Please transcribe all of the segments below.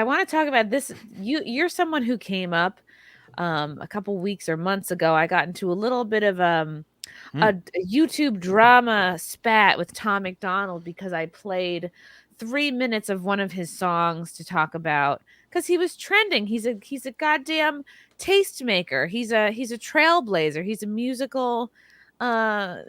I want to talk about this. You're someone who came up a couple weeks or months ago. I got into a little bit of a YouTube drama spat with Tom McDonald because I played 3 minutes of one of his songs to talk about because he was trending. He's a goddamn tastemaker. He's a trailblazer. He's a musical uh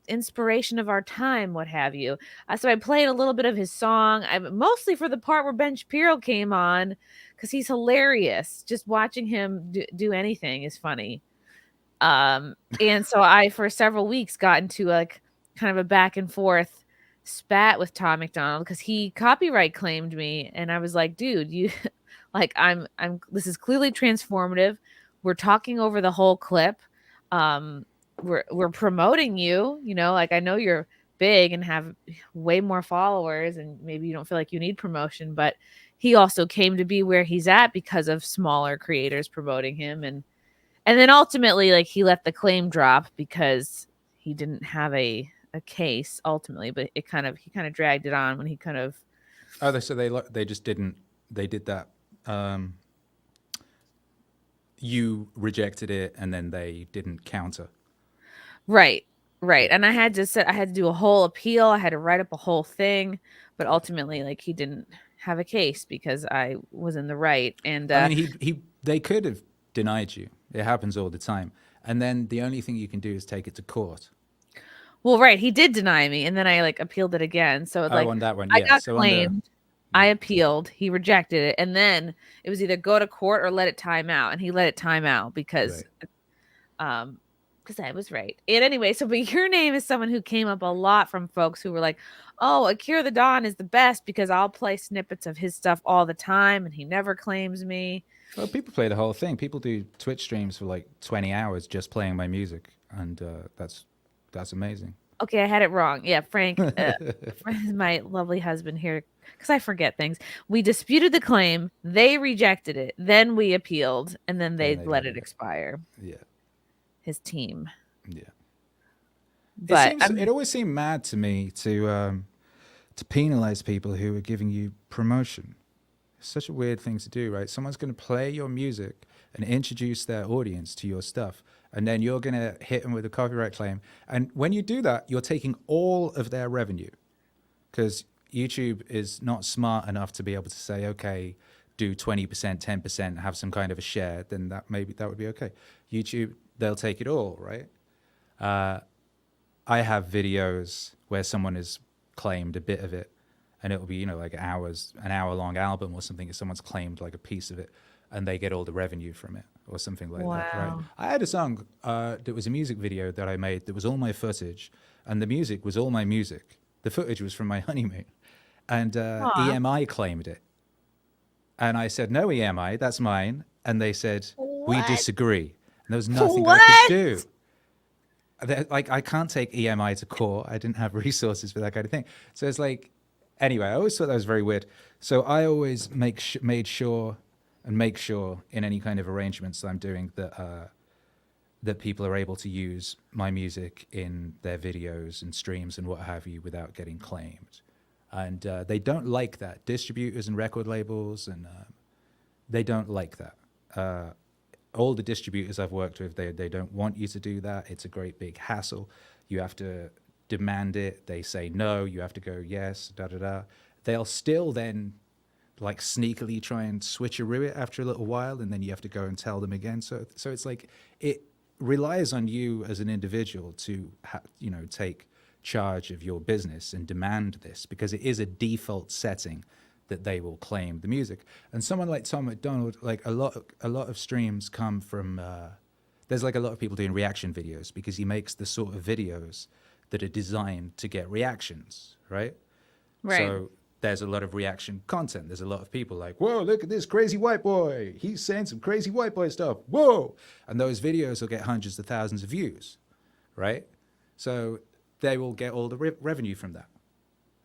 inspiration of our time, what have you. So I played a little bit of his song. I mostly for the part where Ben Shapiro came on because he's hilarious. Just watching him do anything is funny. And so I for several weeks got into like kind of a back and forth spat with Tom McDonald because he copyright claimed me, and I was like, dude, you like I'm this is clearly transformative. We're talking over the whole clip. Um, we're promoting you, like I know you're big and have way more followers and maybe you don't feel like you need promotion, but he also came to be where he's at because of smaller creators promoting him, and then ultimately, like, he let the claim drop because he didn't have a case ultimately, but he kind of dragged it on when he kind of. Oh, so they just didn't. They did that. You rejected it, and then they didn't counter. Right, right, and I had to do a whole appeal. I had to write up a whole thing, but ultimately, like, he didn't have a case because I was in the right. And I mean, they could have denied you. It happens all the time. And then the only thing you can do is take it to court. well, right, he did deny me, and then I like appealed it again. So Oh, on that one, I yeah. got So claimed. I appealed. He rejected it, and then it was either go to court or let it time out, and he let it time out because I was right. And anyway, so but your name is someone who came up a lot from folks who were like, "Oh, Akira the Don is the best because I'll play snippets of his stuff all the time, and he never claims me." Well, people play the whole thing. People do Twitch streams for like 20 hours just playing my music, and that's amazing. Okay, I had it wrong. Yeah, Frank, my lovely husband here, because I forget things. We disputed the claim. They rejected it. Then we appealed, and then they let it expire. Yeah. His team. Yeah. But it always seemed mad to me to penalize people who are giving you promotion. It's such a weird thing to do, right? Someone's going to play your music and introduce their audience to your stuff, and then you're going to hit them with a copyright claim. And when you do that, you're taking all of their revenue, because YouTube is not smart enough to be able to say, okay, do 20%, 10%, have some kind of a share, then that would be okay. YouTube, they'll take it all, right? I have videos where someone has claimed a bit of it, and it'll be, like an hour-long album or something, if someone's claimed like a piece of it, and they get all the revenue from it or something like that, right? I had a song that was a music video that I made that was all my footage, and the music was all my music. The footage was from my honeymoon, and EMI claimed it. And I said, no, EMI, that's mine. And they said, we disagree. And there was nothing I could do. Like, I can't take EMI to court. I didn't have resources for that kind of thing. So it's like, anyway, I always thought that was very weird. So I always make sure in any kind of arrangements that I'm doing that people are able to use my music in their videos and streams and what have you without getting claimed. And they don't like that. Distributors and record labels, and they don't like that. All the distributors I've worked with, they don't want you to do that. It's a great big hassle. You have to demand it. They say no. You have to go yes, da-da-da. They'll still then like sneakily try and switcheroo it after a little while, and then you have to go and tell them again. So it's like it relies on you as an individual to take charge of your business and demand this, because it is a default setting that they will claim the music. And someone like Tom McDonald, like a lot of streams come from there's like a lot of people doing reaction videos, because he makes the sort of videos that are designed to get reactions, right? So there's a lot of reaction content. There's a lot of people like, whoa, look at this crazy white boy. He's saying some crazy white boy stuff. Whoa. And those videos will get hundreds of thousands of views, right? So they will get all the revenue from that.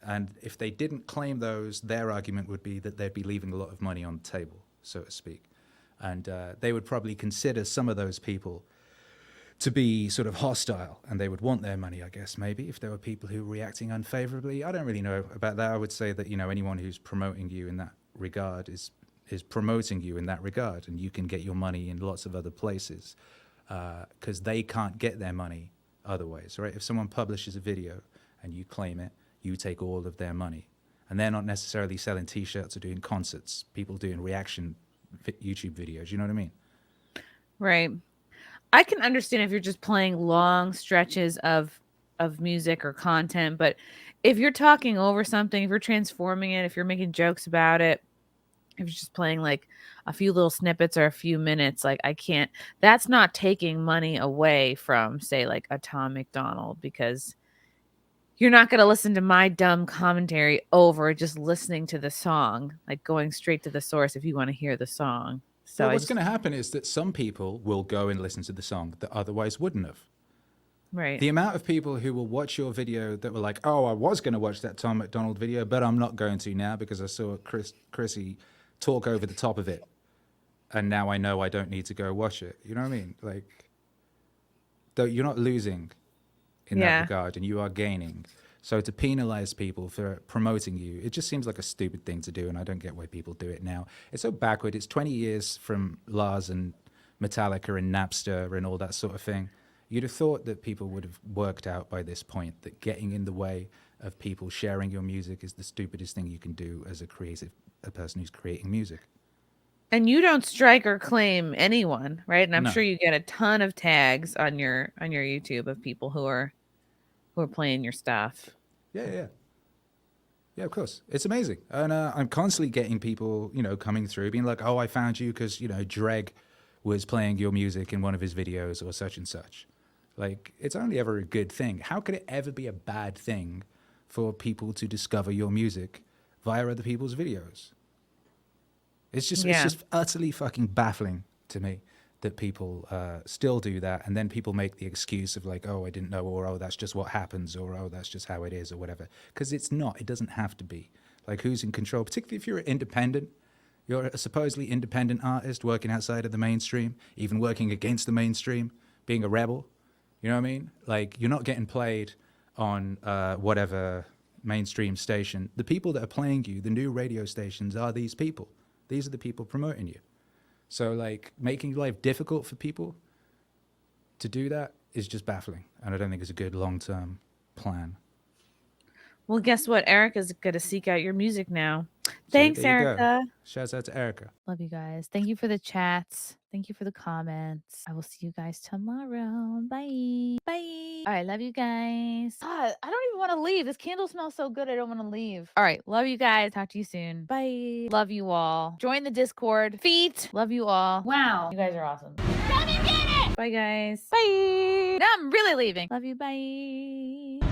And if they didn't claim those, their argument would be that they'd be leaving a lot of money on the table, so to speak. And they would probably consider some of those people to be sort of hostile, and they would want their money, I guess, maybe, if there were people who were reacting unfavorably. I don't really know about that. I would say that, anyone who's promoting you in that regard is promoting you in that regard, and you can get your money in lots of other places because they can't get their money otherwise, right? If someone publishes a video and you claim it, you take all of their money. And they're not necessarily selling T-shirts or doing concerts. People doing reaction YouTube videos. You know what I mean? Right. I can understand if you're just playing long stretches of music or content, but if you're talking over something, if you're transforming it, if you're making jokes about it, if you're just playing like a few little snippets or a few minutes, like I can't, that's not taking money away from, say, like a Tom McDonald, because you're not going to listen to my dumb commentary over just listening to the song, like going straight to the source if you want to hear the song. So well, what's going to happen is that some people will go and listen to the song that otherwise wouldn't have. Right. The amount of people who will watch your video that were like, oh, I was going to watch that Tom McDonald video, but I'm not going to now because I saw Chrissie talk over the top of it. And now I know I don't need to go watch it. You know what I mean? Like, though you're not losing in that regard, and you are gaining. So to penalize people for promoting you, it just seems like a stupid thing to do, and I don't get why people do it now. It's so backward. It's 20 years from Lars and Metallica and Napster and all that sort of thing. You'd have thought that people would have worked out by this point that getting in the way of people sharing your music is the stupidest thing you can do as a person who's creating music. And you don't strike or claim anyone, right? And I'm sure you get a ton of tags on your YouTube of people who are playing your stuff. Yeah, of course. It's amazing. And I'm constantly getting people, coming through being like, oh, I found you because, Dreg was playing your music in one of his videos or such and such. Like, it's only ever a good thing. How could it ever be a bad thing for people to discover your music via other people's videos? It's just utterly fucking baffling to me that people still do that, and then people make the excuse of like, oh, I didn't know, or oh, that's just what happens, or oh, that's just how it is, or whatever. Because it's not. It doesn't have to be. Like, who's in control? Particularly if you're independent. You're a supposedly independent artist working outside of the mainstream, even working against the mainstream, being a rebel. You know what I mean? Like, you're not getting played on whatever mainstream station. The people that are playing you, the new radio stations, are these people. These are the people promoting you. So, like, making life difficult for people to do that is just baffling. And I don't think it's a good long-term plan. Well, guess what? Erica's going to seek out your music now. Thanks, Erica. Shouts out to Erica. Love you guys. Thank you for the chats. Thank you for the comments. I will see you guys tomorrow. Bye. Bye. All right. Love you guys. God, I don't even want to leave. This candle smells so good. I don't want to leave. All right. Love you guys. Talk to you soon. Bye. Love you all. Join the Discord. Feet. Love you all. Wow. You guys are awesome. Love you, get it. Bye, guys. Bye. Now I'm really leaving. Love you. Bye.